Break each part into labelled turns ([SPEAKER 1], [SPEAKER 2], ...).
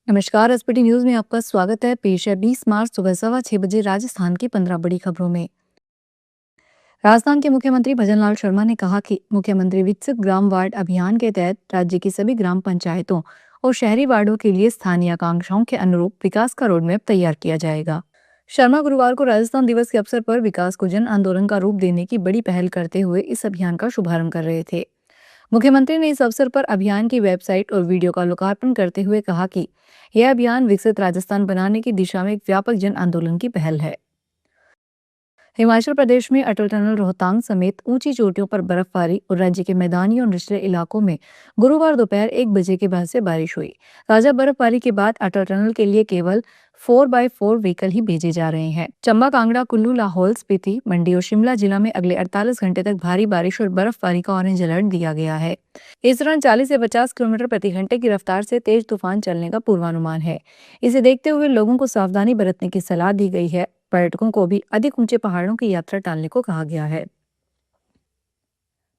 [SPEAKER 1] नमस्कार। SPT news में आपका स्वागत है। पेश है 20 मार्च सुबह 6:15 राजस्थान की 15 बड़ी खबरों में। राजस्थान के मुख्यमंत्री भजनलाल शर्मा ने कहा कि मुख्यमंत्री विकसित ग्राम वार्ड अभियान के तहत राज्य की सभी ग्राम पंचायतों और शहरी वार्डों के लिए स्थानीय आकांक्षाओं के अनुरूप विकास का रोडमैप तैयार किया जाएगा। शर्मा गुरुवार को राजस्थान दिवस के अवसर पर विकास को जन आंदोलन का रूप देने की बड़ी पहल करते हुए इस अभियान का शुभारंभ कर रहे थे। मुख्यमंत्री ने इस अवसर पर अभियान की वेबसाइट और वीडियो का लोकार्पण करते हुए कहा कि यह अभियान विकसित राजस्थान बनाने की दिशा में एक व्यापक जन आंदोलन की पहल है। हिमाचल प्रदेश में अटल टनल रोहतांग समेत ऊंची चोटियों पर बर्फबारी और राज्य के मैदानी और निचले इलाकों में गुरुवार दोपहर 1 बजे के बाद से बारिश हुई। ताजा बर्फबारी के बाद अटल टनल के लिए केवल 4x4 व्हीकल ही भेजे जा रहे हैं। चंबा, कांगड़ा, कुल्लू, लाहौल स्पीति, मंडी और शिमला जिला में अगले 48 घंटे तक भारी बारिश और बर्फबारी का ऑरेंज अलर्ट दिया गया है। इस दौरान 40 से 50 किलोमीटर प्रति घंटे की रफ्तार से तेज तूफान चलने का पूर्वानुमान है। इसे देखते हुए लोगों को सावधानी बरतने की सलाह दी गई है। पर्यटकों को भी अधिक ऊंचे पहाड़ों की यात्रा टालने को कहा गया है।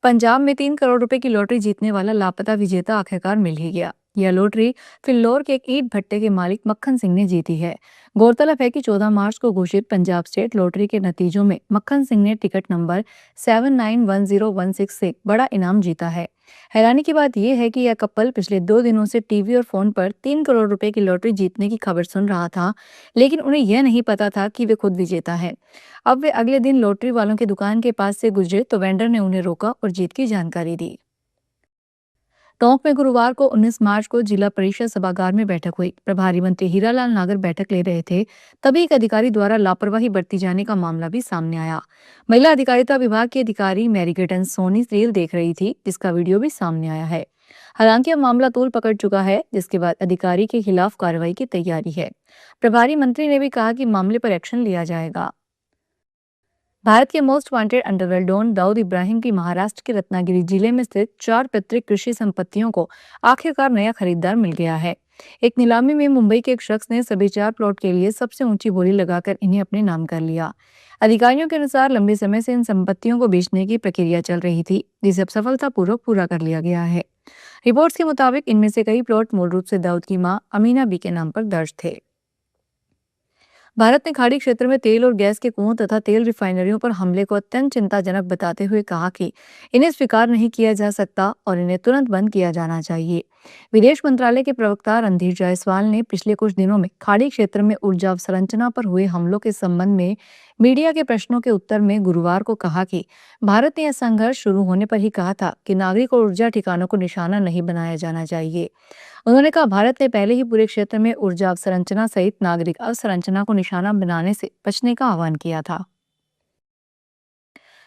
[SPEAKER 1] पंजाब में 3 करोड़ रुपए की लॉटरी जीतने वाला लापता विजेता आखिरकार मिल ही गया। यह लॉटरी फिल्लौर के एक ईंट भट्टे के मालिक मक्खन सिंह ने जीती है। गौरतलब है कि 14 मार्च को घोषित पंजाब स्टेट लॉटरी के नतीजों में मक्खन सिंह ने टिकट नंबर 791016 से बड़ा इनाम जीता है। हैरानी की बात यह है कि यह कपल पिछले 2 दिनों से टीवी और फोन पर 3 करोड़ रुपए की लॉटरी जीतने की खबर सुन रहा था, लेकिन उन्हें यह नहीं पता था कि वे खुद विजेता है। अब वे अगले दिन लॉटरी वालों की दुकान के पास से गुजरे तो वेंडर ने उन्हें रोका और जीत की जानकारी दी। टोंक में गुरुवार को 19 मार्च को जिला परिषद सभागार में बैठक हुई। प्रभारी मंत्री हीरालाल नागर बैठक ले रहे थे, तभी एक अधिकारी द्वारा लापरवाही बरती जाने का मामला भी सामने आया। महिला अधिकारिता विभाग की अधिकारी मैरीगेटन सोनी रील देख रही थी, जिसका वीडियो भी सामने आया है। हालांकि अब मामला तूल पकड़ चुका है, जिसके बाद अधिकारी के खिलाफ कार्रवाई की तैयारी है। प्रभारी मंत्री ने भी कहा कि मामले पर एक्शन लिया जाएगा। भारत के most wanted underworld don Dawood Ibrahim की महाराष्ट्र के रत्नागिरी जिले में स्थित 4 पैतृक कृषि संपत्तियों को आखिरकार नया खरीदार मिल गया है। एक नीलामी में मुंबई के एक शख्स ने सभी 4 प्लॉट के लिए सबसे ऊंची बोली लगाकर इन्हें अपने नाम कर लिया। अधिकारियों के अनुसार लंबे समय से इन संपत्तियों को बेचने की प्रक्रिया चल रही थी, जिसे अब सफलतापूर्वक पूरा कर लिया गया है। रिपोर्ट्स के मुताबिक इनमें से कई प्लॉट मूल रूप से दाऊद की मां अमीना बी के नाम पर दर्ज थे। भारत ने खाड़ी क्षेत्र में तेल और गैस के कुओं तथा तेल रिफाइनरियों पर हमले को अत्यंत चिंताजनक बताते हुए कहा कि इन्हें स्वीकार नहीं किया जा सकता और इन्हें तुरंत बंद किया जाना चाहिए। विदेश मंत्रालय के प्रवक्ता रणधीर जायसवाल ने पिछले कुछ दिनों में खाड़ी क्षेत्र में ऊर्जा अवसंरचना पर हुए हमलों के संबंध में मीडिया के प्रश्नों के उत्तर में गुरुवार को कहा कि भारत ने यह संघर्ष शुरू होने पर ही कहा था कि नागरिक और ऊर्जा ठिकानों को निशाना नहीं बनाया जाना चाहिए। उन्होंने कहा, भारत ने पहले ही पूरे क्षेत्र में ऊर्जा अवसंरचना सहित नागरिक अवसंरचना को निशाना बनाने से बचने का आह्वान किया था।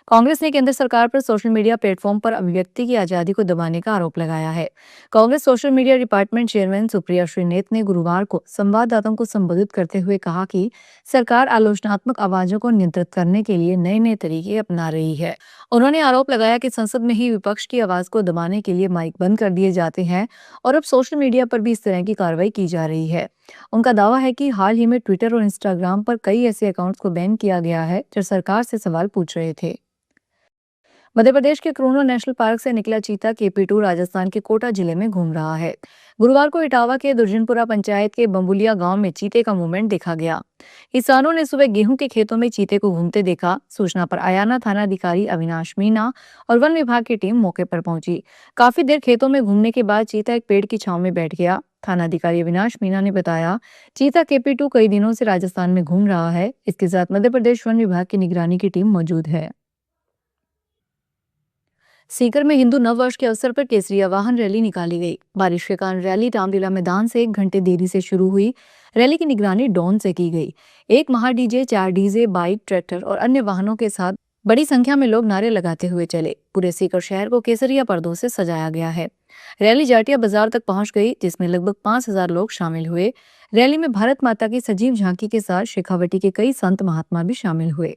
[SPEAKER 1] कांग्रेस ने केंद्र सरकार पर सोशल मीडिया प्लेटफॉर्म पर अभिव्यक्ति की आजादी को दबाने का आरोप लगाया है। Congress social media department chairman Supriya Shrinate ने गुरुवार को संवाददाताओं को संबोधित करते हुए कहा कि सरकार आलोचनात्मक आवाजों को नियंत्रित करने के लिए नए नए तरीके अपना रही है। उन्होंने आरोप लगाया कि संसद में ही विपक्ष की आवाज को दबाने के लिए माइक बंद कर दिए जाते हैं और अब सोशल मीडिया पर भी इस तरह की कार्रवाई की जा रही है। उनका दावा है कि हाल ही में ट्विटर और इंस्टाग्राम पर कई ऐसे अकाउंट्स को बैन किया गया है जो सरकार से सवाल पूछ रहे थे। मध्य प्रदेश के क्रूनो नेशनल पार्क से निकला चीता केपी2 राजस्थान के कोटा जिले में घूम रहा है। गुरुवार को इटावा के दुर्जनपुरा पंचायत के बम्बुलिया गांव में चीते का मूवमेंट देखा गया। किसानों ने सुबह गेहूं के खेतों में चीते को घूमते देखा। सूचना पर आयाना थाना अधिकारी अविनाश मीणा और वन विभाग की टीम मौके पर पहुंची। काफी देर खेतों में घूमने के बाद चीता एक पेड़ की छांव में बैठ गया। थाना अधिकारी अविनाश मीणा ने बताया, चीता केपी2 कई दिनों से राजस्थान में घूम रहा है। इसके साथ मध्य प्रदेश वन विभाग की निगरानी की टीम मौजूद है। सीकर में हिंदू नववर्ष के अवसर पर केसरिया वाहन रैली निकाली गई। बारिश के कारण रैली रामलीला मैदान से 1 घंटे देरी से शुरू हुई। रैली की निगरानी ड्रोन से की गई। एक महा डीजे, 4 डीजे, बाइक, ट्रैक्टर और अन्य वाहनों के साथ बड़ी संख्या में लोग नारे लगाते हुए चले। पूरे सीकर शहर को केसरिया पर्दों से सजाया गया है। रैली जाटिया बाजार तक पहुंच गई, जिसमें लगभग 5,000 लोग शामिल हुए। रैली में भारत माता की सजीव झांकी के साथ शेखावटी के कई संत महात्मा भी शामिल हुए।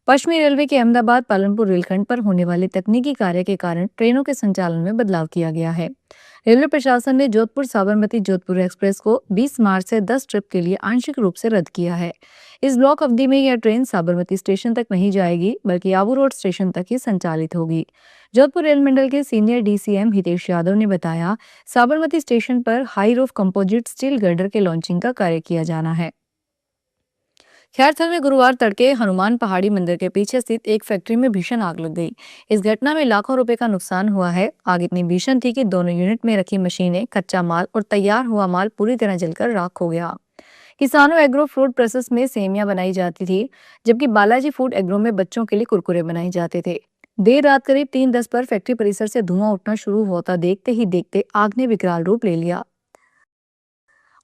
[SPEAKER 1] पश्चिमी रेलवे के अहमदाबाद पालनपुर रेलखंड पर होने वाले तकनीकी कार्य के कारण ट्रेनों के संचालन में बदलाव किया गया है। रेलवे प्रशासन ने जोधपुर साबरमती जोधपुर एक्सप्रेस को 20 मार्च से 10 ट्रिप के लिए आंशिक रूप से रद्द किया है। इस ब्लॉक अवधि में यह ट्रेन साबरमती स्टेशन तक नहीं जाएगी, बल्कि आबू रोड स्टेशन तक ही संचालित होगी। जोधपुर रेल मंडल के सीनियर डीसीएम हितेश यादव ने बताया, साबरमती स्टेशन पर high roof composite steel girder के लॉन्चिंग का कार्य किया जाना है। खैरथल में गुरुवार तड़के हनुमान पहाड़ी मंदिर के पीछे स्थित एक फैक्ट्री में भीषण आग लग गई। इस घटना में लाखों रुपए का नुकसान हुआ है। आग इतनी भीषण थी कि दोनों यूनिट में रखी मशीनें, कच्चा माल और तैयार हुआ माल पूरी तरह जलकर राख हो गया। किसानों एग्रो फ्रूट प्रोसेस में सेमियां बनाई जाती थी, जबकि बालाजी फूड एग्रो में बच्चों के लिए कुरकुरे बनाए जाते थे। देर रात करीब 3:10 पर फैक्ट्री परिसर से धुआं उठना शुरू होता देखते ही देखते आग ने विकराल रूप ले लिया।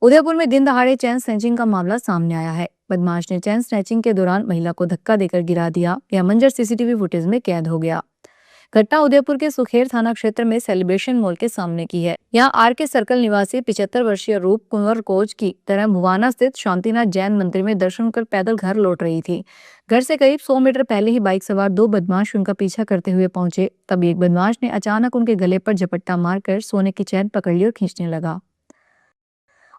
[SPEAKER 1] उदयपुर में दिन दहाड़े चैन स्नैचिंग का मामला सामने आया है। बदमाश ने चैन स्नैचिंग के दौरान महिला को धक्का देकर गिरा दिया। यह मंजर सीसीटीवी फुटेज में कैद हो गया। घटना उदयपुर के सुखेर थाना क्षेत्र में सेलिब्रेशन मॉल के सामने की है। यहाँ आरके सर्कल निवासी 75 वर्षीय रूप कुंवर कोच की तरह भुवाना स्थित शांतिनाथ जैन मंदिर में दर्शन कर पैदल घर लौट रही थी। घर से करीब 100 मीटर पहले ही बाइक सवार 2 बदमाश उनका पीछा करते हुए पहुंचे। तभी एक बदमाश ने अचानक उनके गले पर झपट्टा मारकर सोने की चैन पकड़ ली और खींचने लगा।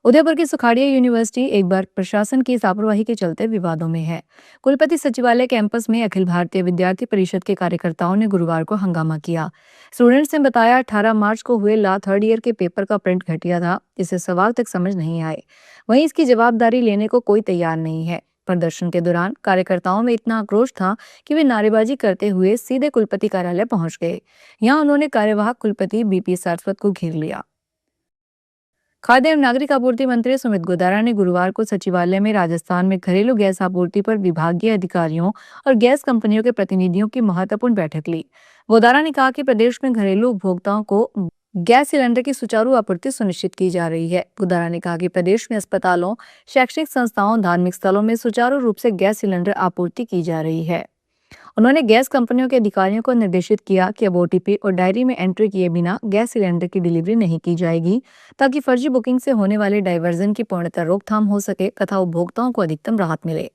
[SPEAKER 1] उदयपुर की सुखाड़िया यूनिवर्सिटी एक बार प्रशासन की लापरवाही के चलते विवादों में है। कुलपति सचिवालय कैंपस में अखिल भारतीय विद्यार्थी परिषद के कार्यकर्ताओं ने गुरुवार को हंगामा किया। स्टूडेंट्स ने बताया, 18 मार्च को हुए ला थर्ड ईयर के पेपर का प्रिंट घटिया था, जिससे सवाल तक समझ नहीं आए। वहीं इसकी जवाबदारी लेने को कोई तैयार नहीं है। प्रदर्शन के दौरान कार्यकर्ताओं में इतना आक्रोश था कि वे नारेबाजी करते हुए सीधे कुलपति कार्यालय पहुंच गए। यहाँ उन्होंने कार्यवाहक कुलपति बीपी सारस्वत को घेर लिया। खाद्य एवं नागरिक आपूर्ति मंत्री सुमित गोदारा ने गुरुवार को सचिवालय में राजस्थान में घरेलू गैस आपूर्ति पर विभागीय अधिकारियों और गैस कंपनियों के प्रतिनिधियों की महत्वपूर्ण बैठक ली। गोदारा ने कहा कि प्रदेश में घरेलू उपभोक्ताओं को गैस सिलेंडर की सुचारू आपूर्ति सुनिश्चित की जा रही है। गोदारा ने कहा कि प्रदेश में अस्पतालों, शैक्षणिक संस्थाओं, धार्मिक स्थलों में सुचारू रूप से गैस सिलेंडर आपूर्ति की जा रही है। उन्होंने गैस कंपनियों के अधिकारियों को निर्देशित किया कि अब ओटीपी और डायरी में एंट्री किए बिना गैस सिलेंडर की डिलीवरी नहीं की जाएगी, ताकि फर्जी बुकिंग से होने वाले डाइवर्जन की पूर्णतः रोकथाम हो सके तथा उपभोक्ताओं को अधिकतम राहत मिले।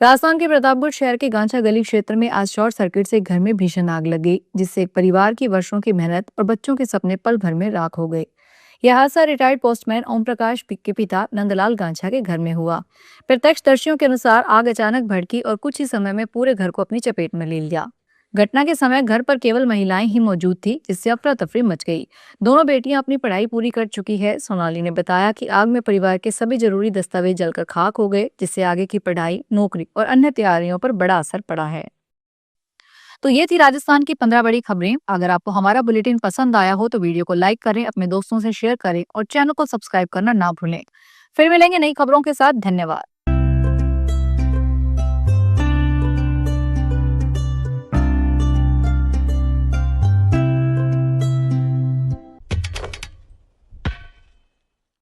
[SPEAKER 1] राजस्थान के प्रतापगढ़ शहर के गांचा गली क्षेत्र में आज शॉर्ट सर्किट से घर में भीषण आग लग गई, जिससे एक परिवार की वर्षों की मेहनत और बच्चों के सपने पल भर में राख हो गए। यह हादसा रिटायर्ड पोस्टमैन ओम प्रकाश के पिता नंदलाल गांचा के घर में हुआ। प्रत्यक्षदर्शियों के अनुसार आग अचानक भड़की और कुछ ही समय में पूरे घर को अपनी चपेट में ले लिया। घटना के समय घर पर केवल महिलाएं ही मौजूद थी, जिससे अफरा तफरी मच गई। दोनों बेटियां अपनी पढ़ाई पूरी कर चुकी है। सोनाली ने बताया कि आग में परिवार के सभी जरूरी दस्तावेज जलकर खाक हो गए, जिससे आगे की पढ़ाई, नौकरी और अन्य तैयारियों पर बड़ा असर पड़ा है। तो ये थी राजस्थान की 15 बड़ी खबरें। अगर आपको हमारा बुलेटिन पसंद आया हो तो वीडियो को लाइक करें, अपने दोस्तों से शेयर करें और चैनल को सब्सक्राइब करना ना भूलें। फिर मिलेंगे नई खबरों के साथ। धन्यवाद।